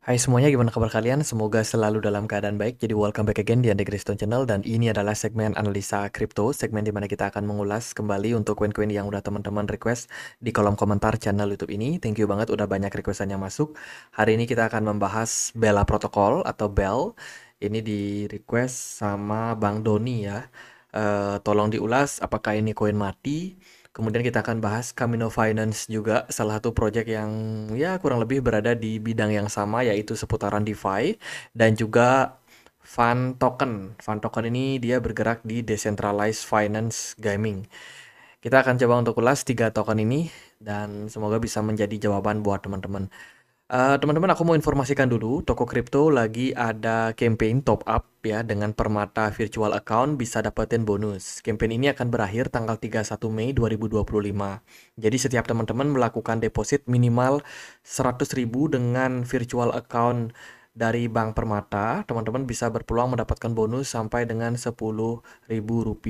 Hai semuanya, gimana kabar kalian? Semoga selalu dalam keadaan baik. Jadi welcome back again di Andi Kriston Channel dan ini adalah segmen analisa kripto, segmen di mana kita akan mengulas kembali untuk koin-koin yang udah teman-teman request di kolom komentar channel YouTube ini. Thank you banget udah banyak requestan yang masuk. Hari ini kita akan membahas Bella Protocol atau Bell. Ini di request sama Bang Doni ya. Tolong diulas apakah ini koin mati. Kemudian kita akan bahas Camino Finance juga, salah satu project yang ya kurang lebih berada di bidang yang sama yaitu seputaran DeFi dan juga Fun Token. Fun Token ini dia bergerak di decentralized finance gaming. Kita akan coba untuk ulas tiga token ini dan semoga bisa menjadi jawaban buat teman-teman. Teman-teman, aku mau informasikan dulu, toko kripto lagi ada campaign top up ya dengan Permata Virtual Account bisa dapetin bonus. Campaign ini akan berakhir tanggal 31 Mei 2025. Jadi setiap teman-teman melakukan deposit minimal 100.000 dengan virtual account dari Bank Permata, teman-teman bisa berpeluang mendapatkan bonus sampai dengan Rp10.000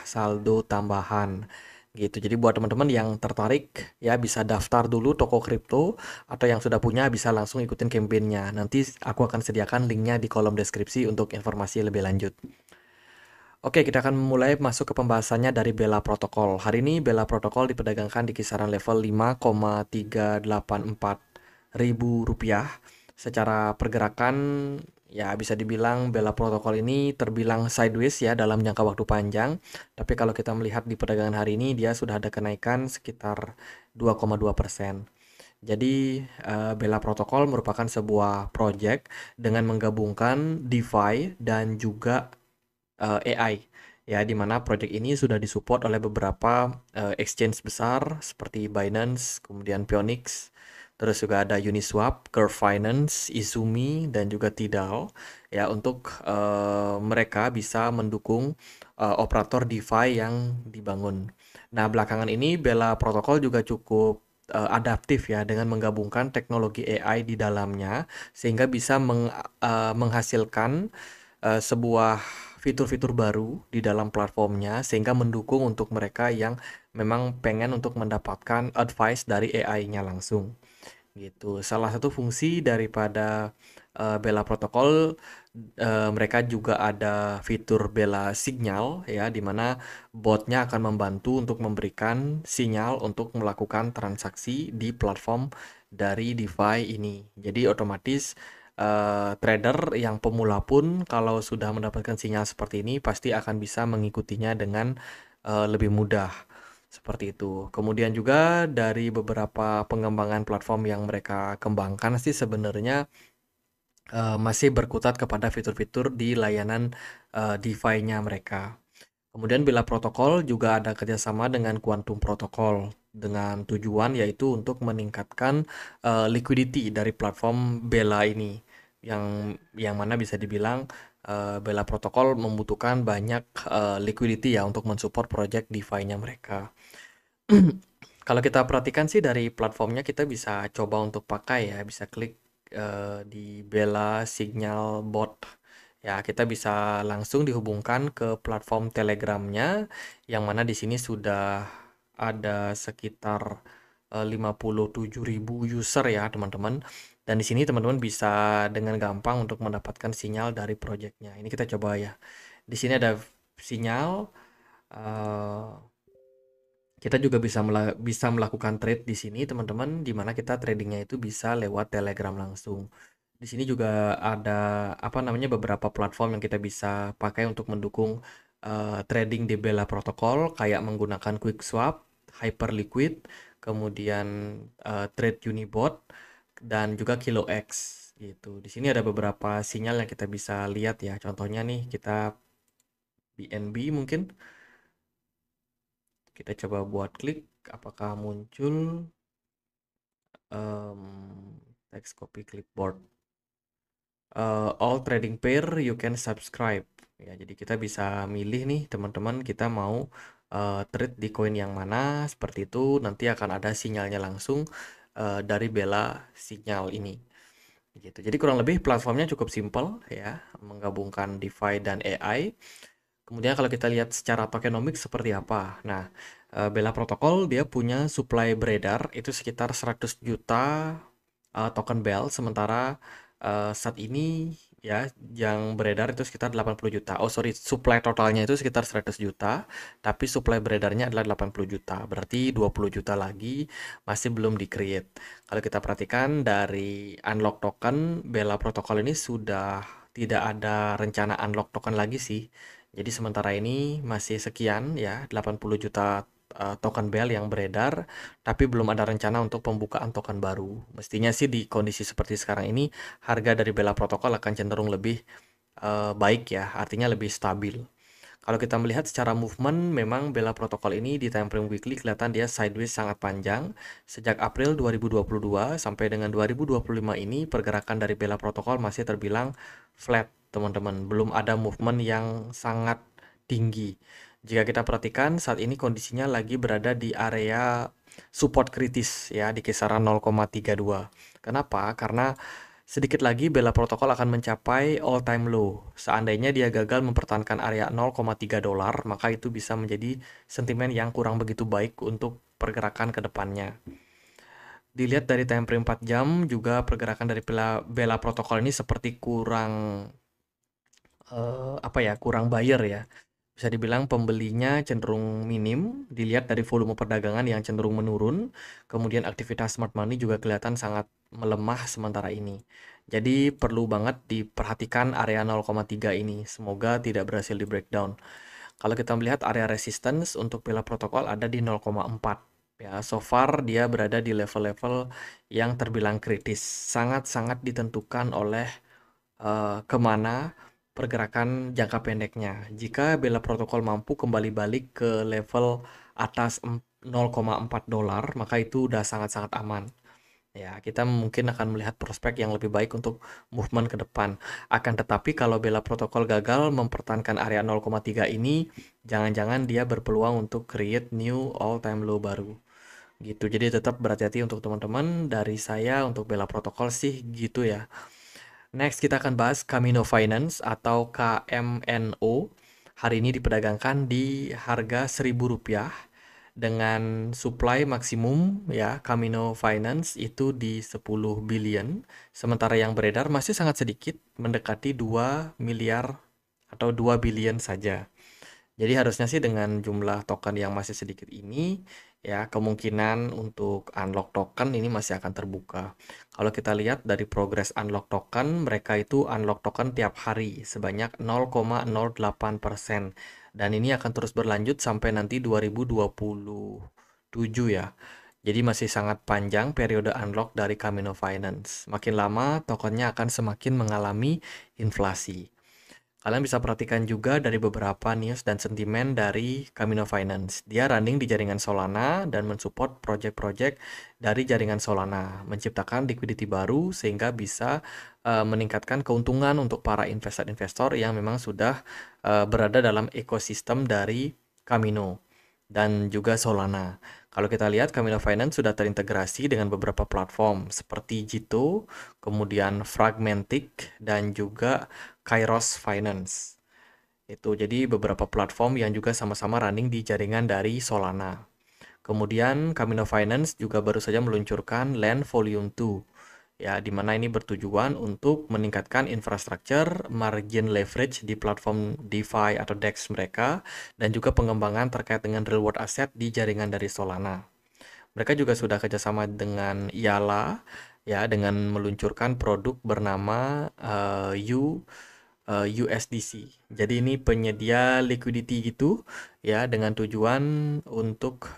saldo tambahan gitu. Jadi buat teman-teman yang tertarik ya bisa daftar dulu toko kripto atau yang sudah punya bisa langsung ikutin campaign-nya. Nanti aku akan sediakan linknya di kolom deskripsi untuk informasi lebih lanjut. Oke, kita akan mulai masuk ke pembahasannya dari Bella Protocol. Hari ini Bella Protocol diperdagangkan di kisaran level 5,384 ribu rupiah. Secara pergerakan, ya bisa dibilang Bella Protocol ini terbilang sideways ya dalam jangka waktu panjang. Tapi kalau kita melihat di perdagangan hari ini, dia sudah ada kenaikan sekitar 2,2%. Jadi, Bella Protocol merupakan sebuah project dengan menggabungkan DeFi dan juga AI ya, di mana project ini sudah disupport oleh beberapa exchange besar seperti Binance, kemudian Phoenix, terus juga ada Uniswap, Curve Finance, Izumi dan juga Tidal ya untuk mereka bisa mendukung operator DeFi yang dibangun. Nah, belakangan ini Bella Protocol juga cukup adaptif ya dengan menggabungkan teknologi AI di dalamnya sehingga bisa menghasilkan sebuah fitur-fitur baru di dalam platformnya sehingga mendukung untuk mereka yang memang pengen untuk mendapatkan advice dari AI-nya langsung gitu. Salah satu fungsi daripada Bella Protocol, mereka juga ada fitur Bella Signal ya di mana botnya akan membantu untuk memberikan sinyal untuk melakukan transaksi di platform dari DeFi ini. Jadi otomatis trader yang pemula pun kalau sudah mendapatkan sinyal seperti ini pasti akan bisa mengikutinya dengan lebih mudah. Seperti itu. Kemudian juga dari beberapa pengembangan platform yang mereka kembangkan sih sebenarnya masih berkutat kepada fitur-fitur di layanan DeFi-nya mereka. Kemudian Bella Protocol juga ada kerjasama dengan Quantum Protocol dengan tujuan yaitu untuk meningkatkan liquidity dari platform Bella ini yang mana bisa dibilang Bella Protocol membutuhkan banyak liquidity ya untuk mensupport project DeFi-nya mereka. Kalau kita perhatikan sih dari platformnya kita bisa coba untuk pakai ya, bisa klik di Bella Signal Bot. Ya, kita bisa langsung dihubungkan ke platform Telegramnya, yang mana di sini sudah ada sekitar 57.000 user ya teman-teman. Dan di sini teman-teman bisa dengan gampang untuk mendapatkan sinyal dari projectnya. Ini kita coba ya. Di sini ada sinyal. eh, Kita juga bisa melakukan trade di sini, teman-teman, di mana kita tradingnya itu bisa lewat Telegram langsung. Di sini juga ada apa namanya beberapa platform yang kita bisa pakai untuk mendukung trading di Bella Protocol, kayak menggunakan QuickSwap, Hyperliquid, kemudian Trade Unibot, dan juga KiloX gitu. Di sini ada beberapa sinyal yang kita bisa lihat ya. Contohnya nih kita BNB mungkin. Kita coba buat klik, apakah muncul text copy clipboard. All trading pair you can subscribe. Ya, jadi kita bisa milih nih teman-teman kita mau trade di koin yang mana seperti itu nanti akan ada sinyalnya langsung dari Bella Signal ini. Gitu. Jadi kurang lebih platformnya cukup simple ya, menggabungkan DeFi dan AI. Kemudian kalau kita lihat secara tokenomik seperti apa. Nah, Bella Protocol dia punya supply beredar itu sekitar 100 juta token Bell, sementara Saat ini ya yang beredar itu sekitar 80 juta. Oh sorry, supply totalnya itu sekitar 100 juta, tapi supply beredarnya adalah 80 juta. Berarti 20 juta lagi masih belum di-create. Kalau kita perhatikan dari unlock token, Bella Protocol ini sudah tidak ada rencana unlock token lagi sih. Jadi sementara ini masih sekian ya, 80 juta token Bell yang beredar, tapi belum ada rencana untuk pembukaan token baru. Mestinya sih di kondisi seperti sekarang ini harga dari Bella Protocol akan cenderung lebih baik ya, artinya lebih stabil. Kalau kita melihat secara movement, memang Bella Protocol ini di time frame weekly kelihatan dia sideways sangat panjang. Sejak April 2022 sampai dengan 2025 ini, pergerakan dari Bella Protocol masih terbilang flat, teman-teman. Belum ada movement yang sangat tinggi. Jika kita perhatikan, saat ini kondisinya lagi berada di area support kritis ya, di kisaran 0,32. Kenapa? Karena sedikit lagi Bella Protocol akan mencapai all time low. Seandainya dia gagal mempertahankan area 0,3 dolar, maka itu bisa menjadi sentimen yang kurang begitu baik untuk pergerakan ke depannya. Dilihat dari time frame 4 jam juga pergerakan dari Bella Protocol ini seperti kurang kurang buyer ya. Bisa dibilang pembelinya cenderung minim, dilihat dari volume perdagangan yang cenderung menurun, kemudian aktivitas smart money juga kelihatan sangat melemah sementara ini. Jadi perlu banget diperhatikan area 0,3 ini, semoga tidak berhasil di breakdown. Kalau kita melihat area resistance untuk Bella Protocol ada di 0,4. Ya, so far dia berada di level-level yang terbilang kritis, sangat-sangat ditentukan oleh kemana pergerakan jangka pendeknya. Jika Bella Protocol mampu kembali balik ke level atas 0,4 dolar, maka itu udah sangat-sangat aman. Ya, kita mungkin akan melihat prospek yang lebih baik untuk movement ke depan. Akan tetapi kalau Bella Protocol gagal mempertahankan area 0,3 ini, jangan-jangan dia berpeluang untuk create new all time low baru. Gitu. Jadi tetap berhati-hati untuk teman-teman. Dari saya untuk Bella Protocol sih gitu ya. Next kita akan bahas Camino Finance atau KMNO. Hari ini diperdagangkan di harga Rp1.000 dengan supply maksimum ya Camino Finance itu di 10 billion. Sementara yang beredar masih sangat sedikit, mendekati 2 miliar atau 2 billion saja. Jadi harusnya sih dengan jumlah token yang masih sedikit ini, ya kemungkinan untuk unlock token ini masih akan terbuka. Kalau kita lihat dari progres unlock token, mereka itu unlock token tiap hari sebanyak 0,08%. Dan ini akan terus berlanjut sampai nanti 2027 ya. Jadi masih sangat panjang periode unlock dari Camino Finance. Makin lama tokennya akan semakin mengalami inflasi. Kalian bisa perhatikan juga dari beberapa news dan sentimen dari Camino Finance. Dia running di jaringan Solana dan mensupport project-project dari jaringan Solana, menciptakan liquidity baru sehingga bisa meningkatkan keuntungan untuk para investor-investor yang memang sudah berada dalam ekosistem dari Camino dan juga Solana. Kalau kita lihat Camino Finance sudah terintegrasi dengan beberapa platform seperti Jito, kemudian Fragmentic dan juga Kairos Finance. Itu jadi beberapa platform yang juga sama-sama running di jaringan dari Solana. Kemudian Camino Finance juga baru saja meluncurkan Land Volume 2. Ya, di mana ini bertujuan untuk meningkatkan infrastruktur margin leverage di platform DeFi atau DEX mereka dan juga pengembangan terkait dengan real world asset di jaringan dari Solana. Mereka juga sudah kerjasama dengan Yala ya dengan meluncurkan produk bernama USDC. Jadi ini penyedia liquidity gitu ya dengan tujuan untuk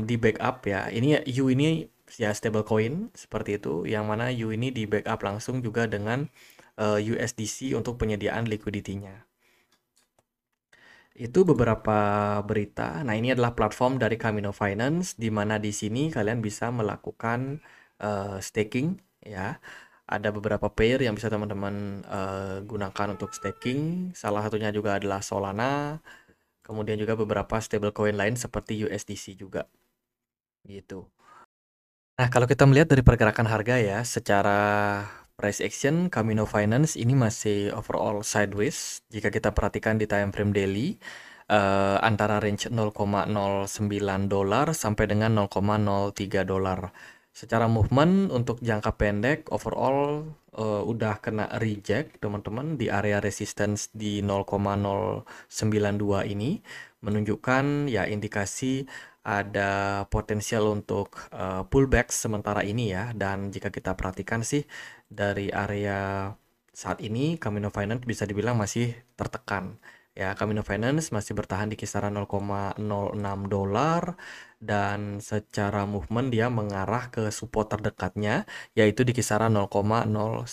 di backup ya. Ini U ini ya stablecoin seperti itu yang mana U ini di backup langsung juga dengan USDC untuk penyediaan liquidity-nya. Itu beberapa berita. Nah, ini adalah platform dari Camino Finance di mana di sini kalian bisa melakukan staking ya. Ada beberapa pair yang bisa teman-teman gunakan untuk staking. Salah satunya juga adalah Solana. Kemudian juga beberapa stablecoin lain seperti USDC juga. Gitu. Nah, kalau kita melihat dari pergerakan harga ya, secara price action Camino Finance ini masih overall sideways. Jika kita perhatikan di time frame daily, antara range 0,09 dolar sampai dengan 0,03 dolar. Secara movement untuk jangka pendek overall udah kena reject teman-teman di area resistance di 0,092 ini, menunjukkan ya indikasi ada potensial untuk pullback sementara ini ya. Dan jika kita perhatikan sih dari area saat ini Camino Finance bisa dibilang masih tertekan. Ya, Camino Finance masih bertahan di kisaran 0,06 dolar dan secara movement dia mengarah ke support terdekatnya yaitu di kisaran 0,059.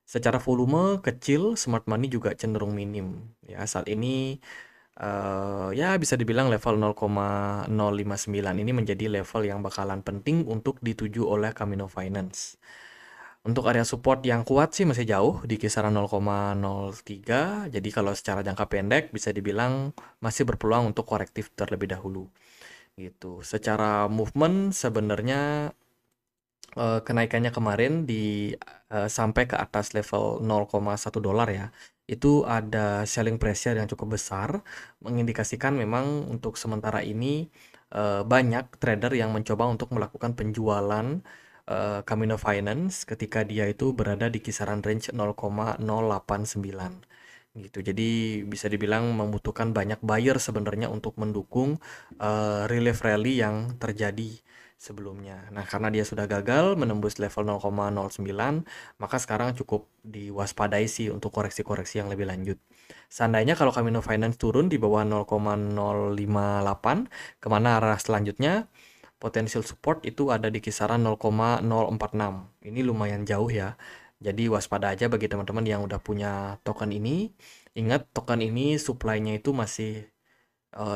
Secara volume kecil, smart money juga cenderung minim. Ya, saat ini ya bisa dibilang level 0,059 ini menjadi level yang bakalan penting untuk dituju oleh Camino Finance. Untuk area support yang kuat sih masih jauh di kisaran 0,03. Jadi kalau secara jangka pendek bisa dibilang masih berpeluang untuk korektif terlebih dahulu. Gitu. Secara movement sebenarnya kenaikannya kemarin sampai ke atas level 0,1 dolar ya. Itu ada selling pressure yang cukup besar, mengindikasikan memang untuk sementara ini banyak trader yang mencoba untuk melakukan penjualan Camino Finance ketika dia itu berada di kisaran range 0,089 gitu. Jadi bisa dibilang membutuhkan banyak buyer sebenarnya untuk mendukung relief rally yang terjadi sebelumnya. Nah, karena dia sudah gagal menembus level 0,09, maka sekarang cukup diwaspadai sih untuk koreksi-koreksi yang lebih lanjut. Seandainya kalau Camino Finance turun di bawah 0,058, kemana arah selanjutnya? Potensial support itu ada di kisaran 0,046. Ini lumayan jauh ya. Jadi waspada aja bagi teman-teman yang udah punya token ini. Ingat token ini supply-nya itu masih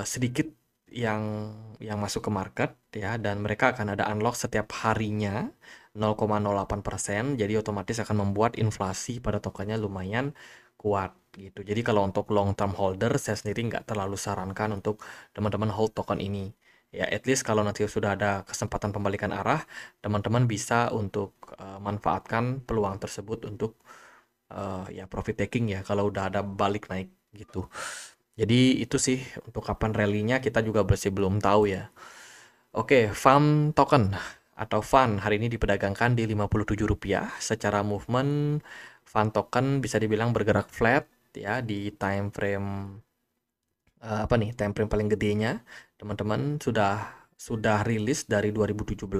sedikit yang masuk ke market ya, dan mereka akan ada unlock setiap harinya 0,08%. Jadi otomatis akan membuat inflasi pada tokennya lumayan kuat gitu. Jadi kalau untuk long term holder saya sendiri nggak terlalu sarankan untuk teman-teman hold token ini. Ya, at least kalau nanti sudah ada kesempatan pembalikan arah, teman-teman bisa untuk manfaatkan peluang tersebut untuk ya profit taking ya kalau udah ada balik naik gitu. Jadi itu sih untuk kapan rally-nya kita juga masih belum tahu ya. Oke, FAM token atau FUN hari ini diperdagangkan di Rp57. Secara movement, FUN token bisa dibilang bergerak flat ya di time frame time frame paling gedenya. Teman-teman sudah rilis dari 2017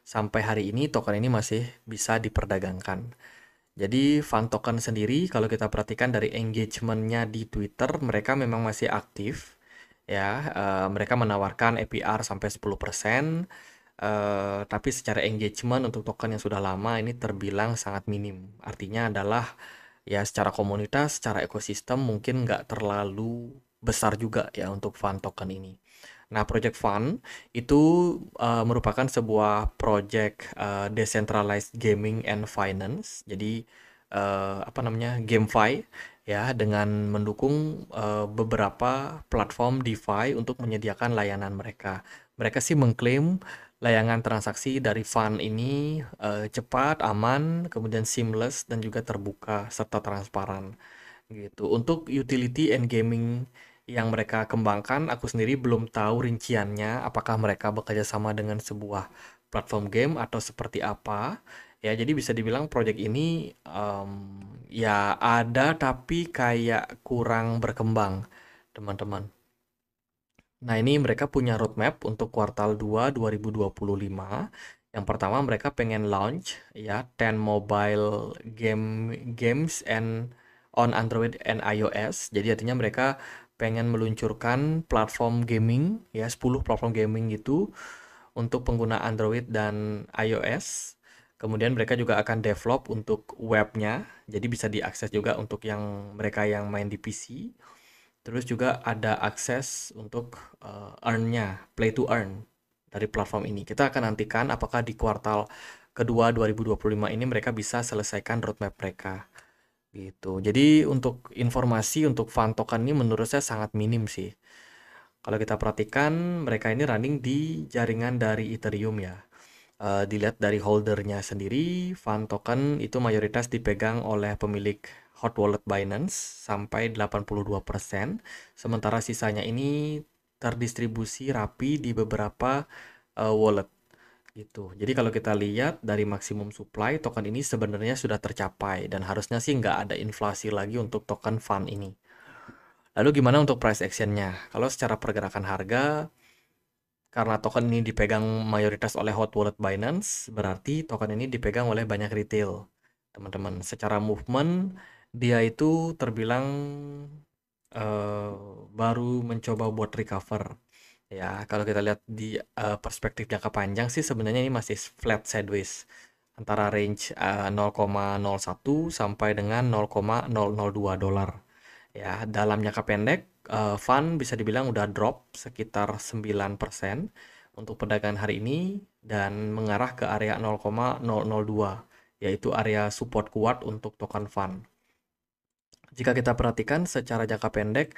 sampai hari ini token ini masih bisa diperdagangkan. Jadi Fun Token sendiri kalau kita perhatikan dari engagement-nya di Twitter, mereka memang masih aktif ya. Mereka menawarkan APR sampai 10%, tapi secara engagement untuk token yang sudah lama ini terbilang sangat minim. Artinya adalah ya secara komunitas, secara ekosistem mungkin nggak terlalu besar juga ya untuk Fun Token ini. Nah, Project Fun itu merupakan sebuah project decentralized gaming and finance. Jadi GameFi ya dengan mendukung beberapa platform DeFi untuk menyediakan layanan mereka. Mereka sih mengklaim layanan transaksi dari Fun ini cepat, aman, kemudian seamless dan juga terbuka serta transparan gitu. Untuk utility and gaming yang mereka kembangkan, aku sendiri belum tahu rinciannya, apakah mereka bekerja sama dengan sebuah platform game atau seperti apa. Ya, jadi bisa dibilang project ini ya ada tapi kayak kurang berkembang, teman-teman. Nah, ini mereka punya roadmap untuk kuartal 2 2025. Yang pertama mereka pengen launch ya 10 mobile games and on Android and iOS. Jadi artinya mereka pengen meluncurkan platform gaming ya 10 platform gaming gitu untuk pengguna Android dan iOS. Kemudian mereka juga akan develop untuk webnya. Jadi bisa diakses juga untuk yang mereka yang main di PC. Terus juga ada akses untuk earn-nya, play to earn dari platform ini. Kita akan nantikan apakah di kuartal kedua 2025 ini mereka bisa selesaikan roadmap mereka. Gitu. Jadi untuk informasi untuk Fun Token ini menurut saya sangat minim sih. Kalau kita perhatikan mereka ini running di jaringan dari Ethereum ya. Dilihat dari holdernya sendiri, Fun Token itu mayoritas dipegang oleh pemilik hot wallet Binance sampai 82%, sementara sisanya ini terdistribusi rapi di beberapa wallet gitu. Jadi kalau kita lihat dari maksimum supply, token ini sebenarnya sudah tercapai dan harusnya sih nggak ada inflasi lagi untuk token fund ini. Lalu gimana untuk price actionnya? Kalau secara pergerakan harga, karena token ini dipegang mayoritas oleh hot wallet Binance, berarti token ini dipegang oleh banyak retail. Teman-teman, secara movement, dia itu terbilang baru mencoba buat recover. Ya, kalau kita lihat di perspektif jangka panjang sih sebenarnya ini masih flat sideways antara range 0,01 sampai dengan 0,002 dolar. Ya, dalam jangka pendek, fund bisa dibilang udah drop sekitar 9% untuk perdagangan hari ini dan mengarah ke area 0,002, yaitu area support kuat untuk token fund. Jika kita perhatikan secara jangka pendek,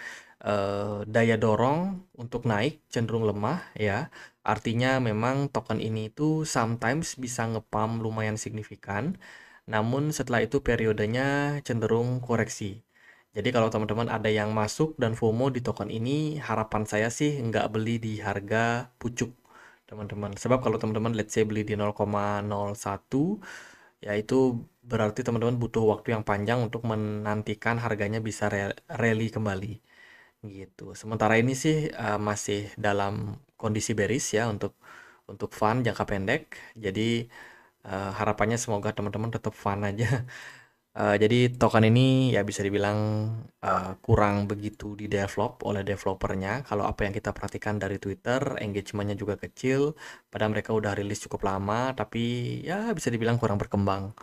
daya dorong untuk naik cenderung lemah ya. Artinya memang token ini itu sometimes bisa nge-pump lumayan signifikan, namun setelah itu periodenya cenderung koreksi. Jadi kalau teman-teman ada yang masuk dan FOMO di token ini, harapan saya sih nggak beli di harga pucuk, teman-teman. Sebab kalau teman-teman let's say beli di 0,01, ya itu berarti teman-teman butuh waktu yang panjang untuk menantikan harganya bisa rally kembali gitu. Sementara ini sih masih dalam kondisi bearish ya untuk fun jangka pendek. Jadi harapannya semoga teman-teman tetap fun aja. Jadi token ini ya bisa dibilang kurang begitu di develop oleh developernya. Kalau apa yang kita perhatikan dari Twitter, engagementnya juga kecil. Padahal mereka udah rilis cukup lama, tapi ya bisa dibilang kurang berkembang.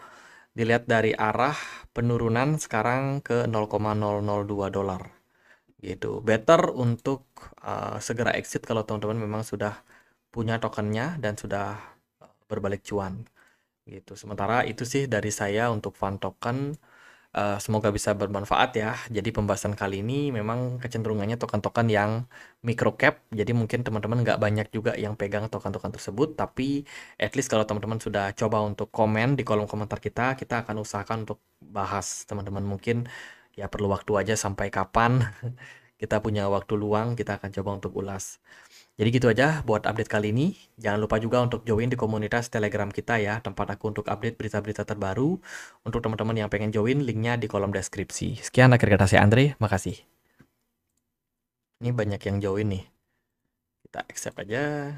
Dilihat dari arah penurunan sekarang ke 0,002 dolar gitu. Better untuk segera exit kalau teman-teman memang sudah punya tokennya dan sudah berbalik cuan gitu. Sementara itu sih dari saya untuk fund token. Semoga bisa bermanfaat ya. Jadi pembahasan kali ini memang kecenderungannya token-token yang micro cap. Jadi mungkin teman-teman nggak banyak juga yang pegang token-token tersebut. Tapi at least kalau teman-teman sudah coba untuk komen di kolom komentar kita akan usahakan untuk bahas teman-teman. Mungkin ya perlu waktu aja sampai kapan kita punya waktu luang, kita akan coba untuk ulas. Jadi gitu aja buat update kali ini. Jangan lupa juga untuk join di komunitas Telegram kita ya, tempat aku untuk update berita-berita terbaru. Untuk teman-teman yang pengen join, linknya di kolom deskripsi. Sekian akhir kata saya Andre, makasih. Ini banyak yang join nih. Kita accept aja.